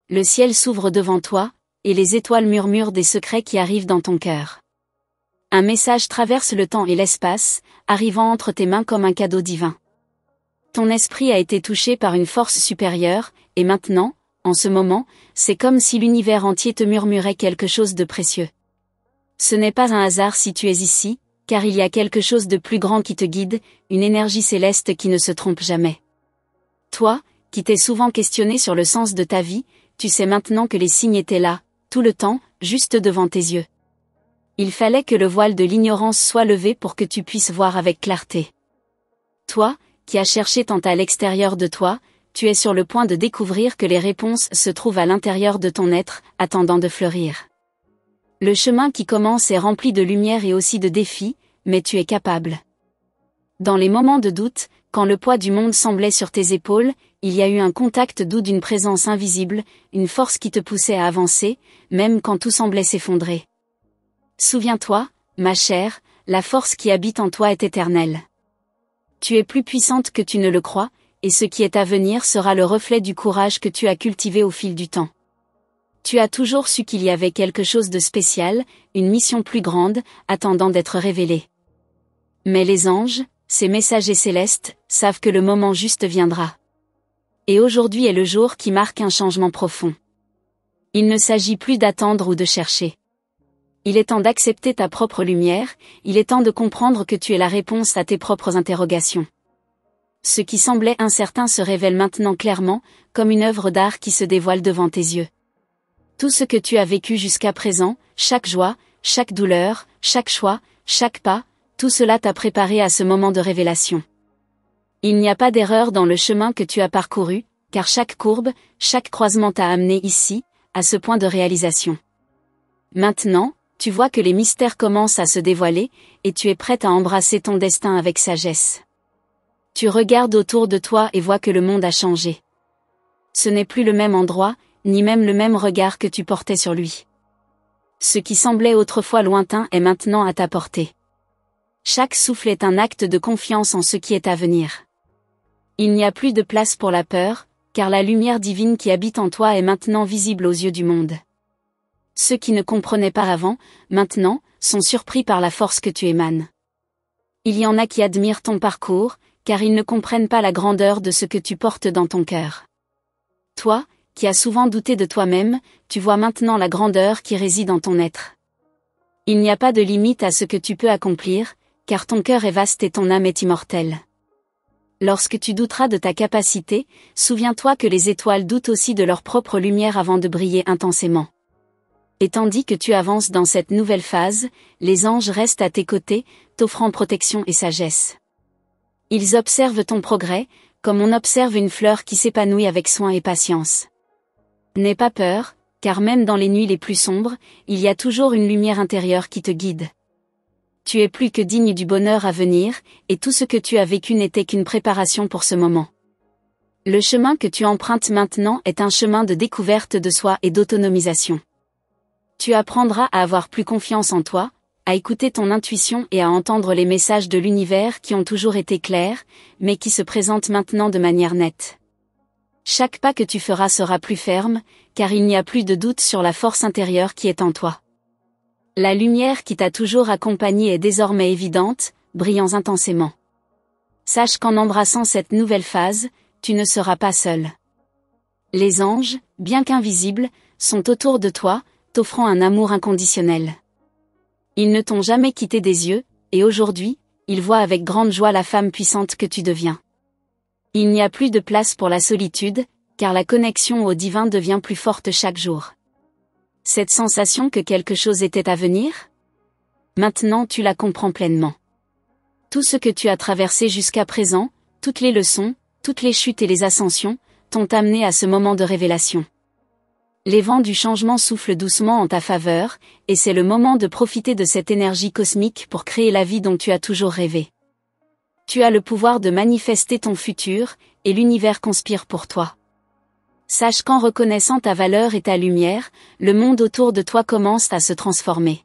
Le ciel s'ouvre devant toi, et les étoiles murmurent des secrets qui arrivent dans ton cœur. Un message traverse le temps et l'espace, arrivant entre tes mains comme un cadeau divin. Ton esprit a été touché par une force supérieure, et maintenant, en ce moment, c'est comme si l'univers entier te murmurait quelque chose de précieux. Ce n'est pas un hasard si tu es ici, car il y a quelque chose de plus grand qui te guide, une énergie céleste qui ne se trompe jamais. Toi, qui t'es souvent questionné sur le sens de ta vie, tu sais maintenant que les signes étaient là, tout le temps, juste devant tes yeux. Il fallait que le voile de l'ignorance soit levé pour que tu puisses voir avec clarté. Toi, qui as cherché tant à l'extérieur de toi, tu es sur le point de découvrir que les réponses se trouvent à l'intérieur de ton être, attendant de fleurir. Le chemin qui commence est rempli de lumière et aussi de défis, mais tu es capable. Dans les moments de doute, quand le poids du monde semblait sur tes épaules, il y a eu un contact doux d'une présence invisible, une force qui te poussait à avancer, même quand tout semblait s'effondrer. Souviens-toi, ma chère, la force qui habite en toi est éternelle. Tu es plus puissante que tu ne le crois, et ce qui est à venir sera le reflet du courage que tu as cultivé au fil du temps. Tu as toujours su qu'il y avait quelque chose de spécial, une mission plus grande, attendant d'être révélée. Mais les anges, ces messagers célestes, savent que le moment juste viendra. Et aujourd'hui est le jour qui marque un changement profond. Il ne s'agit plus d'attendre ou de chercher. Il est temps d'accepter ta propre lumière, il est temps de comprendre que tu es la réponse à tes propres interrogations. Ce qui semblait incertain se révèle maintenant clairement, comme une œuvre d'art qui se dévoile devant tes yeux. Tout ce que tu as vécu jusqu'à présent, chaque joie, chaque douleur, chaque choix, chaque pas, tout cela t'a préparé à ce moment de révélation. Il n'y a pas d'erreur dans le chemin que tu as parcouru, car chaque courbe, chaque croisement t'a amené ici, à ce point de réalisation. Maintenant, tu vois que les mystères commencent à se dévoiler, et tu es prête à embrasser ton destin avec sagesse. Tu regardes autour de toi et vois que le monde a changé. Ce n'est plus le même endroit, ni même le même regard que tu portais sur lui. Ce qui semblait autrefois lointain est maintenant à ta portée. Chaque souffle est un acte de confiance en ce qui est à venir. Il n'y a plus de place pour la peur, car la lumière divine qui habite en toi est maintenant visible aux yeux du monde. Ceux qui ne comprenaient pas avant, maintenant, sont surpris par la force que tu émanes. Il y en a qui admirent ton parcours, car ils ne comprennent pas la grandeur de ce que tu portes dans ton cœur. Toi, qui as souvent douté de toi-même, tu vois maintenant la grandeur qui réside en ton être. Il n'y a pas de limite à ce que tu peux accomplir, car ton cœur est vaste et ton âme est immortelle. Lorsque tu douteras de ta capacité, souviens-toi que les étoiles doutent aussi de leur propre lumière avant de briller intensément. Et tandis que tu avances dans cette nouvelle phase, les anges restent à tes côtés, t'offrant protection et sagesse. Ils observent ton progrès, comme on observe une fleur qui s'épanouit avec soin et patience. N'aie pas peur, car même dans les nuits les plus sombres, il y a toujours une lumière intérieure qui te guide. Tu es plus que digne du bonheur à venir, et tout ce que tu as vécu n'était qu'une préparation pour ce moment. Le chemin que tu empruntes maintenant est un chemin de découverte de soi et d'autonomisation. Tu apprendras à avoir plus confiance en toi, à écouter ton intuition et à entendre les messages de l'univers qui ont toujours été clairs, mais qui se présentent maintenant de manière nette. Chaque pas que tu feras sera plus ferme, car il n'y a plus de doute sur la force intérieure qui est en toi. La lumière qui t'a toujours accompagné est désormais évidente, brillant intensément. Sache qu'en embrassant cette nouvelle phase, tu ne seras pas seul. Les anges, bien qu'invisibles, sont autour de toi, t'offrant un amour inconditionnel. Ils ne t'ont jamais quitté des yeux, et aujourd'hui, ils voient avec grande joie la femme puissante que tu deviens. Il n'y a plus de place pour la solitude, car la connexion au divin devient plus forte chaque jour. Cette sensation que quelque chose était à venir? Maintenant tu la comprends pleinement. Tout ce que tu as traversé jusqu'à présent, toutes les leçons, toutes les chutes et les ascensions, t'ont amené à ce moment de révélation. Les vents du changement soufflent doucement en ta faveur, et c'est le moment de profiter de cette énergie cosmique pour créer la vie dont tu as toujours rêvé. Tu as le pouvoir de manifester ton futur, et l'univers conspire pour toi. Sache qu'en reconnaissant ta valeur et ta lumière, le monde autour de toi commence à se transformer.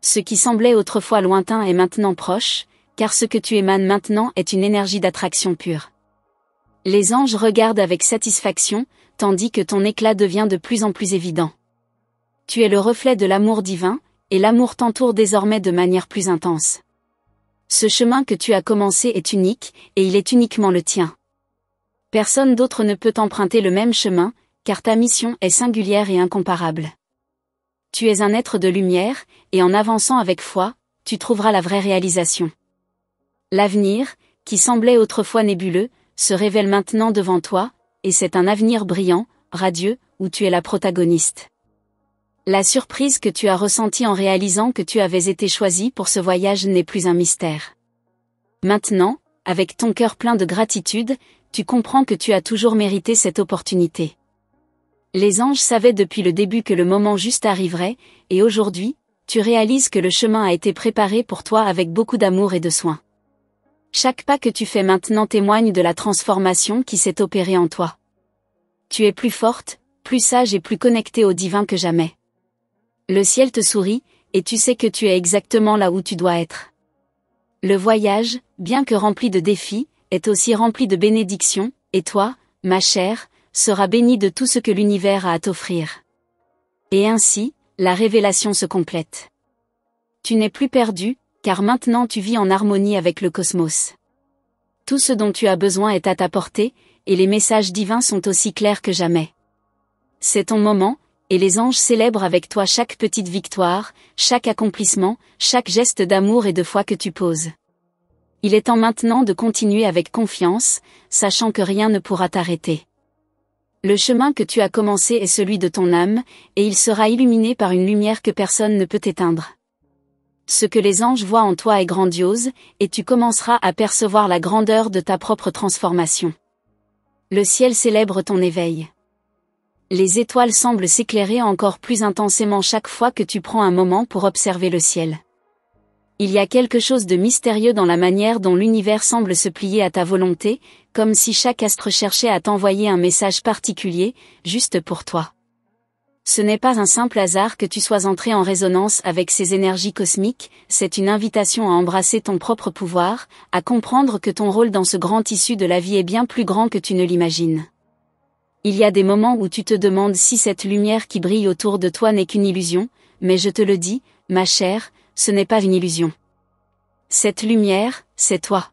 Ce qui semblait autrefois lointain est maintenant proche, car ce que tu émanes maintenant est une énergie d'attraction pure. Les anges regardent avec satisfaction, tandis que ton éclat devient de plus en plus évident. Tu es le reflet de l'amour divin, et l'amour t'entoure désormais de manière plus intense. Ce chemin que tu as commencé est unique, et il est uniquement le tien. Personne d'autre ne peut emprunter le même chemin, car ta mission est singulière et incomparable. Tu es un être de lumière, et en avançant avec foi, tu trouveras la vraie réalisation. L'avenir, qui semblait autrefois nébuleux, se révèle maintenant devant toi, et c'est un avenir brillant, radieux, où tu es la protagoniste. La surprise que tu as ressentie en réalisant que tu avais été choisi pour ce voyage n'est plus un mystère. Maintenant, avec ton cœur plein de gratitude, tu comprends que tu as toujours mérité cette opportunité. Les anges savaient depuis le début que le moment juste arriverait, et aujourd'hui, tu réalises que le chemin a été préparé pour toi avec beaucoup d'amour et de soin. Chaque pas que tu fais maintenant témoigne de la transformation qui s'est opérée en toi. Tu es plus forte, plus sage et plus connectée au divin que jamais. Le ciel te sourit, et tu sais que tu es exactement là où tu dois être. Le voyage, bien que rempli de défis, est aussi rempli de bénédictions, et toi, ma chère, seras bénie de tout ce que l'univers a à t'offrir. Et ainsi, la révélation se complète. Tu n'es plus perdu, car maintenant tu vis en harmonie avec le cosmos. Tout ce dont tu as besoin est à ta portée, et les messages divins sont aussi clairs que jamais. C'est ton moment, et les anges célèbrent avec toi chaque petite victoire, chaque accomplissement, chaque geste d'amour et de foi que tu poses. Il est temps maintenant de continuer avec confiance, sachant que rien ne pourra t'arrêter. Le chemin que tu as commencé est celui de ton âme, et il sera illuminé par une lumière que personne ne peut éteindre. Ce que les anges voient en toi est grandiose, et tu commenceras à percevoir la grandeur de ta propre transformation. Le ciel célèbre ton éveil. Les étoiles semblent s'éclairer encore plus intensément chaque fois que tu prends un moment pour observer le ciel. Il y a quelque chose de mystérieux dans la manière dont l'univers semble se plier à ta volonté, comme si chaque astre cherchait à t'envoyer un message particulier, juste pour toi. Ce n'est pas un simple hasard que tu sois entré en résonance avec ces énergies cosmiques, c'est une invitation à embrasser ton propre pouvoir, à comprendre que ton rôle dans ce grand tissu de la vie est bien plus grand que tu ne l'imagines. Il y a des moments où tu te demandes si cette lumière qui brille autour de toi n'est qu'une illusion, mais je te le dis, ma chère, ce n'est pas une illusion. Cette lumière, c'est toi.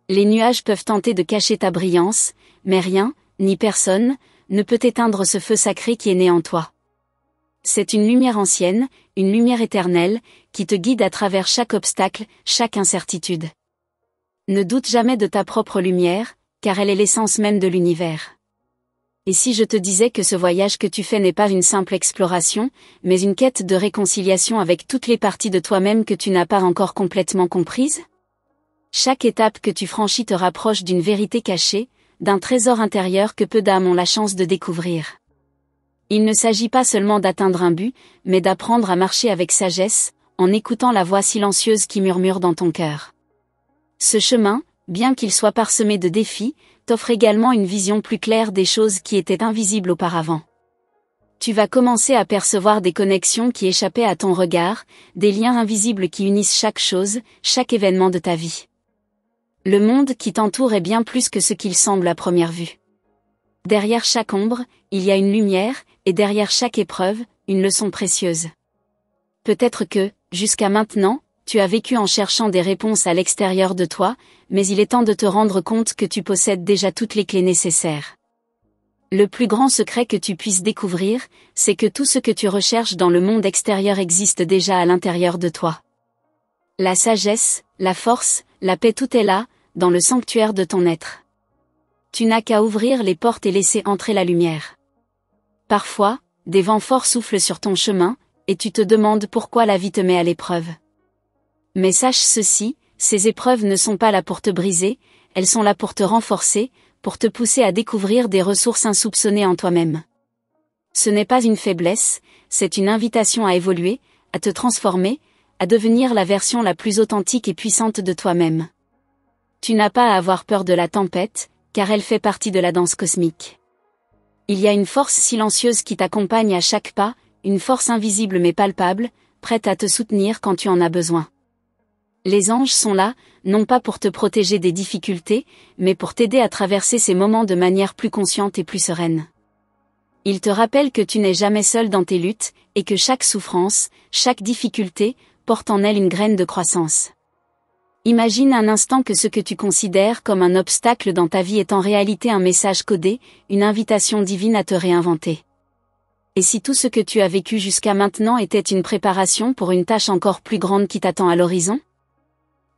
Les nuages peuvent tenter de cacher ta brillance, mais rien, ni personne, ne peut éteindre ce feu sacré qui est né en toi. C'est une lumière ancienne, une lumière éternelle, qui te guide à travers chaque obstacle, chaque incertitude. Ne doute jamais de ta propre lumière, car elle est l'essence même de l'univers. Et si je te disais que ce voyage que tu fais n'est pas une simple exploration, mais une quête de réconciliation avec toutes les parties de toi-même que tu n'as pas encore complètement comprises? Chaque étape que tu franchis te rapproche d'une vérité cachée, d'un trésor intérieur que peu d'âmes ont la chance de découvrir. Il ne s'agit pas seulement d'atteindre un but, mais d'apprendre à marcher avec sagesse, en écoutant la voix silencieuse qui murmure dans ton cœur. Ce chemin, bien qu'il soit parsemé de défis, t'offre également une vision plus claire des choses qui étaient invisibles auparavant. Tu vas commencer à percevoir des connexions qui échappaient à ton regard, des liens invisibles qui unissent chaque chose, chaque événement de ta vie. Le monde qui t'entoure est bien plus que ce qu'il semble à première vue. Derrière chaque ombre, il y a une lumière, et derrière chaque épreuve, une leçon précieuse. Peut-être que, jusqu'à maintenant, tu as vécu en cherchant des réponses à l'extérieur de toi, mais il est temps de te rendre compte que tu possèdes déjà toutes les clés nécessaires. Le plus grand secret que tu puisses découvrir, c'est que tout ce que tu recherches dans le monde extérieur existe déjà à l'intérieur de toi. La sagesse, la force, la paix, tout est là, dans le sanctuaire de ton être. Tu n'as qu'à ouvrir les portes et laisser entrer la lumière. Parfois, des vents forts soufflent sur ton chemin, et tu te demandes pourquoi la vie te met à l'épreuve. Mais sache ceci, ces épreuves ne sont pas là pour te briser, elles sont là pour te renforcer, pour te pousser à découvrir des ressources insoupçonnées en toi-même. Ce n'est pas une faiblesse, c'est une invitation à évoluer, à te transformer, à devenir la version la plus authentique et puissante de toi-même. Tu n'as pas à avoir peur de la tempête, car elle fait partie de la danse cosmique. Il y a une force silencieuse qui t'accompagne à chaque pas, une force invisible mais palpable, prête à te soutenir quand tu en as besoin. Les anges sont là, non pas pour te protéger des difficultés, mais pour t'aider à traverser ces moments de manière plus consciente et plus sereine. Il te rappelle que tu n'es jamais seul dans tes luttes, et que chaque souffrance, chaque difficulté, porte en elle une graine de croissance. Imagine un instant que ce que tu considères comme un obstacle dans ta vie est en réalité un message codé, une invitation divine à te réinventer. Et si tout ce que tu as vécu jusqu'à maintenant était une préparation pour une tâche encore plus grande qui t'attend à l'horizon?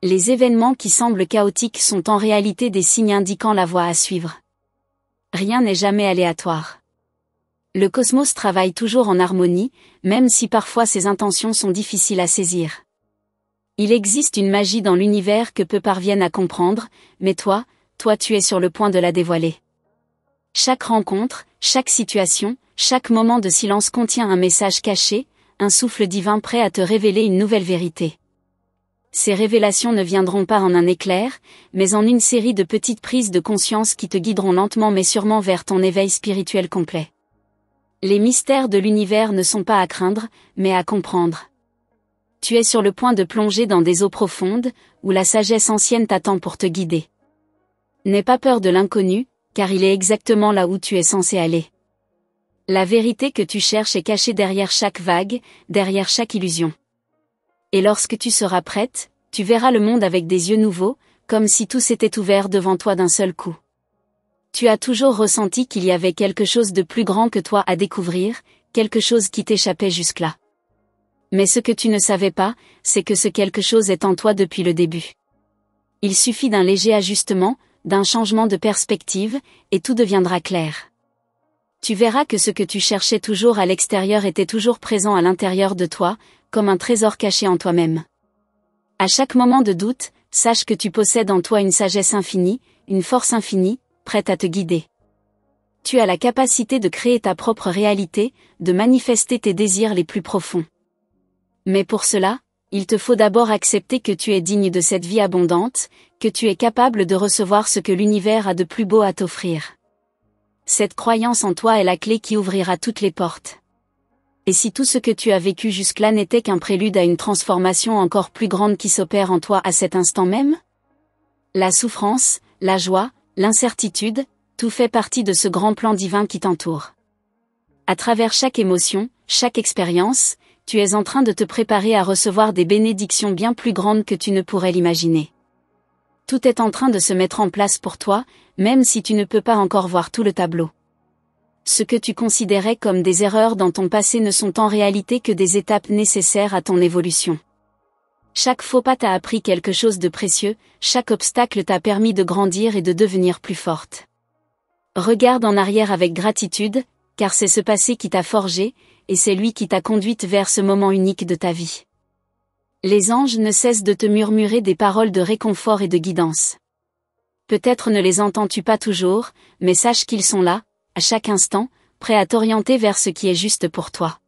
Les événements qui semblent chaotiques sont en réalité des signes indiquant la voie à suivre. Rien n'est jamais aléatoire. Le cosmos travaille toujours en harmonie, même si parfois ses intentions sont difficiles à saisir. Il existe une magie dans l'univers que peu parviennent à comprendre, mais toi tu es sur le point de la dévoiler. Chaque rencontre, chaque situation, chaque moment de silence contient un message caché, un souffle divin prêt à te révéler une nouvelle vérité. Ces révélations ne viendront pas en un éclair, mais en une série de petites prises de conscience qui te guideront lentement mais sûrement vers ton éveil spirituel complet. Les mystères de l'univers ne sont pas à craindre, mais à comprendre. Tu es sur le point de plonger dans des eaux profondes, où la sagesse ancienne t'attend pour te guider. N'aie pas peur de l'inconnu, car il est exactement là où tu es censé aller. La vérité que tu cherches est cachée derrière chaque vague, derrière chaque illusion. Et lorsque tu seras prête, tu verras le monde avec des yeux nouveaux, comme si tout s'était ouvert devant toi d'un seul coup. Tu as toujours ressenti qu'il y avait quelque chose de plus grand que toi à découvrir, quelque chose qui t'échappait jusque-là. Mais ce que tu ne savais pas, c'est que ce quelque chose est en toi depuis le début. Il suffit d'un léger ajustement, d'un changement de perspective, et tout deviendra clair. Tu verras que ce que tu cherchais toujours à l'extérieur était toujours présent à l'intérieur de toi, comme un trésor caché en toi-même. À chaque moment de doute, sache que tu possèdes en toi une sagesse infinie, une force infinie, prête à te guider. Tu as la capacité de créer ta propre réalité, de manifester tes désirs les plus profonds. Mais pour cela, il te faut d'abord accepter que tu es digne de cette vie abondante, que tu es capable de recevoir ce que l'univers a de plus beau à t'offrir. Cette croyance en toi est la clé qui ouvrira toutes les portes. Et si tout ce que tu as vécu jusque-là n'était qu'un prélude à une transformation encore plus grande qui s'opère en toi à cet instant même? La souffrance, la joie, l'incertitude, tout fait partie de ce grand plan divin qui t'entoure. À travers chaque émotion, chaque expérience, tu es en train de te préparer à recevoir des bénédictions bien plus grandes que tu ne pourrais l'imaginer. Tout est en train de se mettre en place pour toi, même si tu ne peux pas encore voir tout le tableau. Ce que tu considérais comme des erreurs dans ton passé ne sont en réalité que des étapes nécessaires à ton évolution. Chaque faux pas t'a appris quelque chose de précieux, chaque obstacle t'a permis de grandir et de devenir plus forte. Regarde en arrière avec gratitude, car c'est ce passé qui t'a forgé, et c'est lui qui t'a conduite vers ce moment unique de ta vie. Les anges ne cessent de te murmurer des paroles de réconfort et de guidance. Peut-être ne les entends-tu pas toujours, mais sache qu'ils sont là, à chaque instant, prêts à t'orienter vers ce qui est juste pour toi.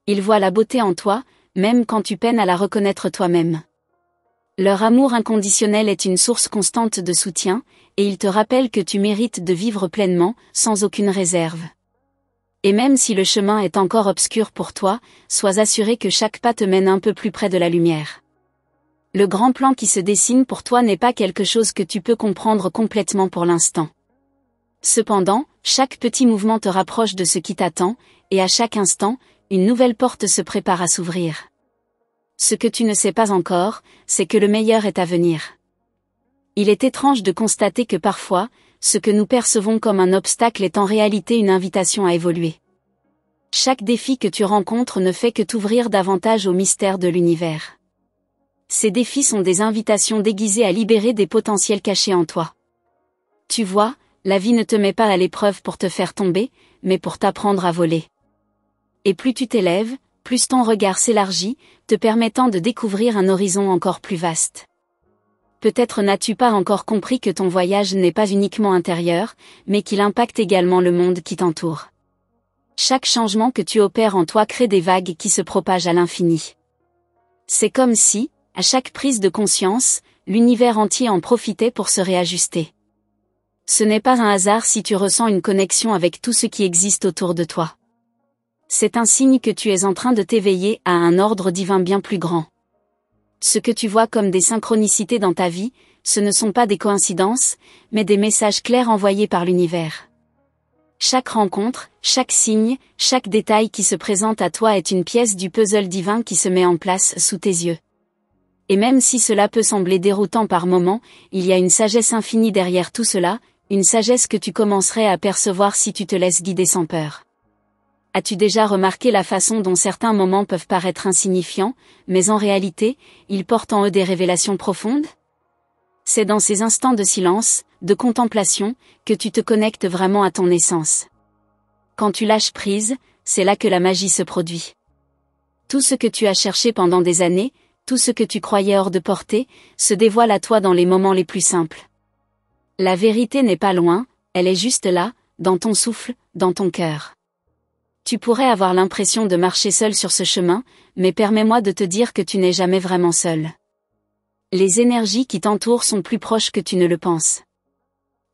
Ils voient la beauté en toi, même quand tu peines à la reconnaître toi-même. Leur amour inconditionnel est une source constante de soutien, et ils te rappellent que tu mérites de vivre pleinement, sans aucune réserve. Et même si le chemin est encore obscur pour toi, sois assuré que chaque pas te mène un peu plus près de la lumière. Le grand plan qui se dessine pour toi n'est pas quelque chose que tu peux comprendre complètement pour l'instant. Cependant, chaque petit mouvement te rapproche de ce qui t'attend, et à chaque instant, une nouvelle porte se prépare à s'ouvrir. Ce que tu ne sais pas encore, c'est que le meilleur est à venir. Il est étrange de constater que parfois, ce que nous percevons comme un obstacle est en réalité une invitation à évoluer. Chaque défi que tu rencontres ne fait que t'ouvrir davantage au mystère de l'univers. Ces défis sont des invitations déguisées à libérer des potentiels cachés en toi. Tu vois, la vie ne te met pas à l'épreuve pour te faire tomber, mais pour t'apprendre à voler. Et plus tu t'élèves, plus ton regard s'élargit, te permettant de découvrir un horizon encore plus vaste. Peut-être n'as-tu pas encore compris que ton voyage n'est pas uniquement intérieur, mais qu'il impacte également le monde qui t'entoure. Chaque changement que tu opères en toi crée des vagues qui se propagent à l'infini. C'est comme si, à chaque prise de conscience, l'univers entier en profitait pour se réajuster. Ce n'est pas un hasard si tu ressens une connexion avec tout ce qui existe autour de toi. C'est un signe que tu es en train de t'éveiller à un ordre divin bien plus grand. Ce que tu vois comme des synchronicités dans ta vie, ce ne sont pas des coïncidences, mais des messages clairs envoyés par l'univers. Chaque rencontre, chaque signe, chaque détail qui se présente à toi est une pièce du puzzle divin qui se met en place sous tes yeux. Et même si cela peut sembler déroutant par moments, il y a une sagesse infinie derrière tout cela, une sagesse que tu commencerais à percevoir si tu te laisses guider sans peur. As-tu déjà remarqué la façon dont certains moments peuvent paraître insignifiants, mais en réalité, ils portent en eux des révélations profondes ? C'est dans ces instants de silence, de contemplation, que tu te connectes vraiment à ton essence. Quand tu lâches prise, c'est là que la magie se produit. Tout ce que tu as cherché pendant des années, tout ce que tu croyais hors de portée, se dévoile à toi dans les moments les plus simples. La vérité n'est pas loin, elle est juste là, dans ton souffle, dans ton cœur. Tu pourrais avoir l'impression de marcher seul sur ce chemin, mais permets-moi de te dire que tu n'es jamais vraiment seul. Les énergies qui t'entourent sont plus proches que tu ne le penses.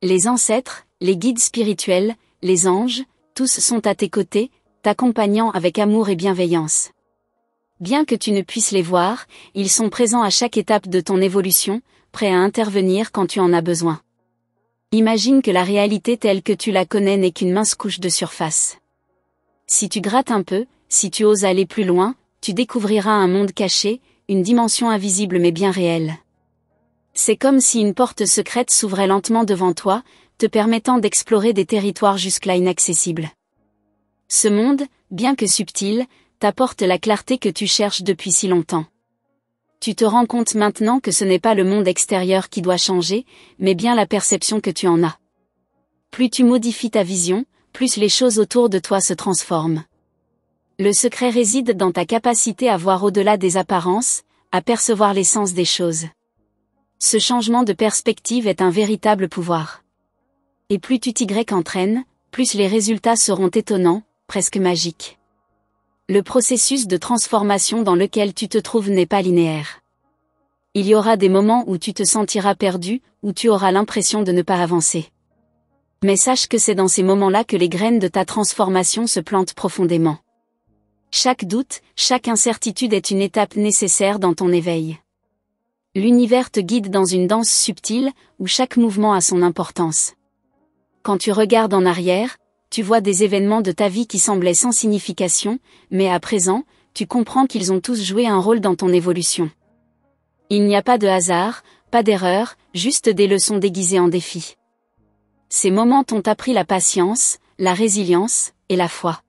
Les ancêtres, les guides spirituels, les anges, tous sont à tes côtés, t'accompagnant avec amour et bienveillance. Bien que tu ne puisses les voir, ils sont présents à chaque étape de ton évolution, prêts à intervenir quand tu en as besoin. Imagine que la réalité telle que tu la connais n'est qu'une mince couche de surface. Si tu grattes un peu, si tu oses aller plus loin, tu découvriras un monde caché, une dimension invisible mais bien réelle. C'est comme si une porte secrète s'ouvrait lentement devant toi, te permettant d'explorer des territoires jusque-là inaccessibles. Ce monde, bien que subtil, t'apporte la clarté que tu cherches depuis si longtemps. Tu te rends compte maintenant que ce n'est pas le monde extérieur qui doit changer, mais bien la perception que tu en as. Plus tu modifies ta vision, plus les choses autour de toi se transforment. Le secret réside dans ta capacité à voir au-delà des apparences, à percevoir l'essence des choses. Ce changement de perspective est un véritable pouvoir. Et plus tu t'y entraînes, plus les résultats seront étonnants, presque magiques. Le processus de transformation dans lequel tu te trouves n'est pas linéaire. Il y aura des moments où tu te sentiras perdu, où tu auras l'impression de ne pas avancer. Mais sache que c'est dans ces moments-là que les graines de ta transformation se plantent profondément. Chaque doute, chaque incertitude est une étape nécessaire dans ton éveil. L'univers te guide dans une danse subtile, où chaque mouvement a son importance. Quand tu regardes en arrière, tu vois des événements de ta vie qui semblaient sans signification, mais à présent, tu comprends qu'ils ont tous joué un rôle dans ton évolution. Il n'y a pas de hasard, pas d'erreur, juste des leçons déguisées en défis. Ces moments t'ont appris la patience, la résilience, et la foi.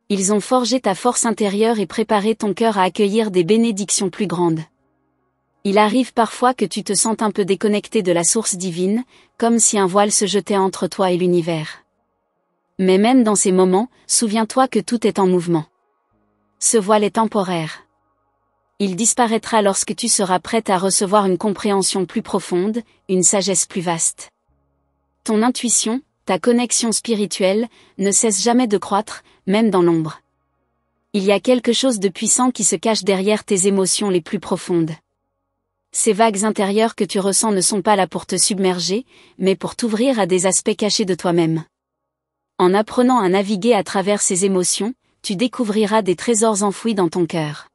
Ils ont forgé ta force intérieure et préparé ton cœur à accueillir des bénédictions plus grandes. Il arrive parfois que tu te sentes un peu déconnecté de la source divine, comme si un voile se jetait entre toi et l'univers. Mais même dans ces moments, souviens-toi que tout est en mouvement. Ce voile est temporaire. Il disparaîtra lorsque tu seras prête à recevoir une compréhension plus profonde, une sagesse plus vaste. Ton intuition, ta connexion spirituelle, ne cesse jamais de croître, même dans l'ombre. Il y a quelque chose de puissant qui se cache derrière tes émotions les plus profondes. Ces vagues intérieures que tu ressens ne sont pas là pour te submerger, mais pour t'ouvrir à des aspects cachés de toi-même. En apprenant à naviguer à travers ces émotions, tu découvriras des trésors enfouis dans ton cœur.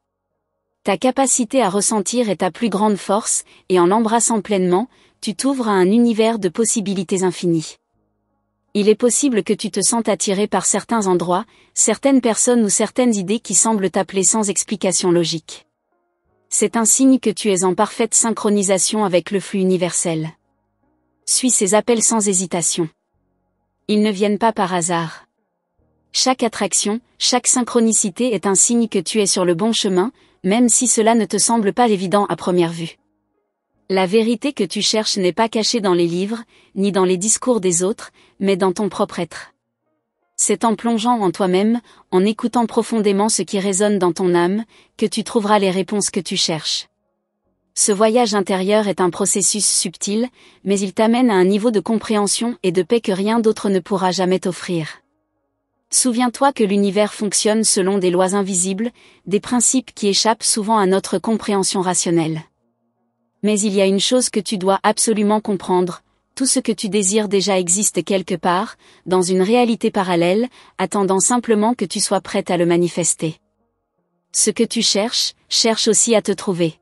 Ta capacité à ressentir est ta plus grande force, et en l'embrassant pleinement, tu t'ouvres à un univers de possibilités infinies. Il est possible que tu te sentes attiré par certains endroits, certaines personnes ou certaines idées qui semblent t'appeler sans explication logique. C'est un signe que tu es en parfaite synchronisation avec le flux universel. Suis ces appels sans hésitation. Ils ne viennent pas par hasard. Chaque attraction, chaque synchronicité est un signe que tu es sur le bon chemin, même si cela ne te semble pas évident à première vue. La vérité que tu cherches n'est pas cachée dans les livres, ni dans les discours des autres, mais dans ton propre être. C'est en plongeant en toi-même, en écoutant profondément ce qui résonne dans ton âme, que tu trouveras les réponses que tu cherches. Ce voyage intérieur est un processus subtil, mais il t'amène à un niveau de compréhension et de paix que rien d'autre ne pourra jamais t'offrir. Souviens-toi que l'univers fonctionne selon des lois invisibles, des principes qui échappent souvent à notre compréhension rationnelle. Mais il y a une chose que tu dois absolument comprendre, tout ce que tu désires déjà existe quelque part, dans une réalité parallèle, attendant simplement que tu sois prête à le manifester. Ce que tu cherches, cherche aussi à te trouver.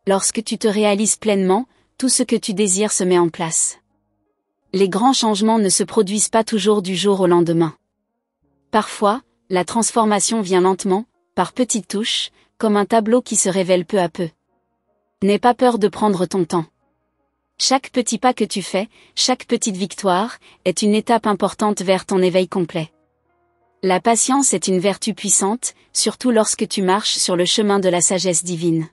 Lorsque tu te réalises pleinement, tout ce que tu désires se met en place. Les grands changements ne se produisent pas toujours du jour au lendemain. Parfois, la transformation vient lentement, par petites touches, comme un tableau qui se révèle peu à peu. N'aie pas peur de prendre ton temps. Chaque petit pas que tu fais, chaque petite victoire, est une étape importante vers ton éveil complet. La patience est une vertu puissante, surtout lorsque tu marches sur le chemin de la sagesse divine.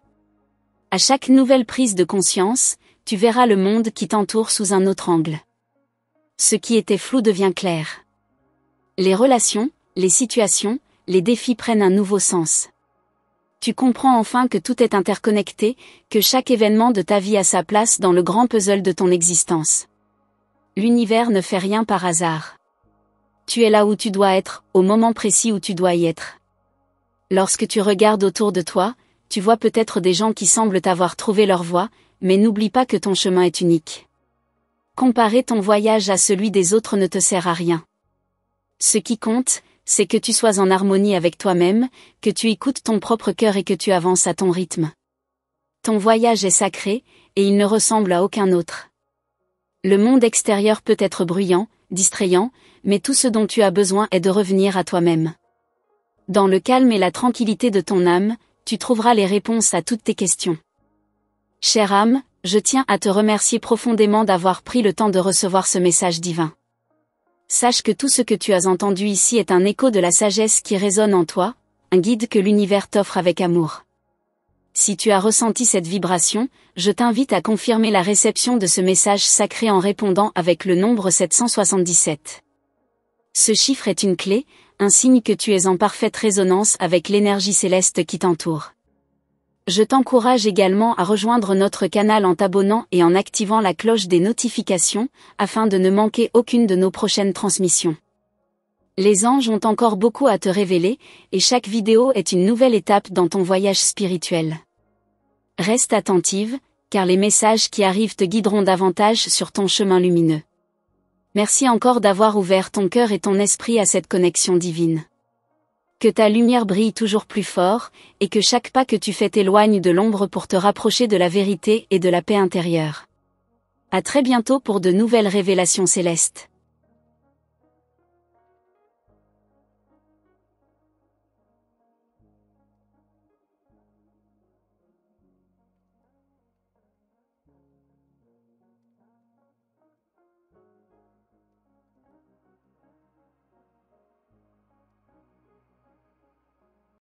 À chaque nouvelle prise de conscience, tu verras le monde qui t'entoure sous un autre angle. Ce qui était flou devient clair. Les relations, les situations, les défis prennent un nouveau sens. Tu comprends enfin que tout est interconnecté, que chaque événement de ta vie a sa place dans le grand puzzle de ton existence. L'univers ne fait rien par hasard. Tu es là où tu dois être, au moment précis où tu dois y être. Lorsque tu regardes autour de toi, tu vois peut-être des gens qui semblent avoir trouvé leur voie, mais n'oublie pas que ton chemin est unique. Comparer ton voyage à celui des autres ne te sert à rien. Ce qui compte, c'est que tu sois en harmonie avec toi-même, que tu écoutes ton propre cœur et que tu avances à ton rythme. Ton voyage est sacré, et il ne ressemble à aucun autre. Le monde extérieur peut être bruyant, distrayant, mais tout ce dont tu as besoin est de revenir à toi-même. Dans le calme et la tranquillité de ton âme, tu trouveras les réponses à toutes tes questions. Chère âme, je tiens à te remercier profondément d'avoir pris le temps de recevoir ce message divin. Sache que tout ce que tu as entendu ici est un écho de la sagesse qui résonne en toi, un guide que l'univers t'offre avec amour. Si tu as ressenti cette vibration, je t'invite à confirmer la réception de ce message sacré en répondant avec le nombre 777. Ce chiffre est une clé, un signe que tu es en parfaite résonance avec l'énergie céleste qui t'entoure. Je t'encourage également à rejoindre notre canal en t'abonnant et en activant la cloche des notifications, afin de ne manquer aucune de nos prochaines transmissions. Les anges ont encore beaucoup à te révéler, et chaque vidéo est une nouvelle étape dans ton voyage spirituel. Reste attentive, car les messages qui arrivent te guideront davantage sur ton chemin lumineux. Merci encore d'avoir ouvert ton cœur et ton esprit à cette connexion divine. Que ta lumière brille toujours plus fort, et que chaque pas que tu fais t'éloigne de l'ombre pour te rapprocher de la vérité et de la paix intérieure. À très bientôt pour de nouvelles révélations célestes.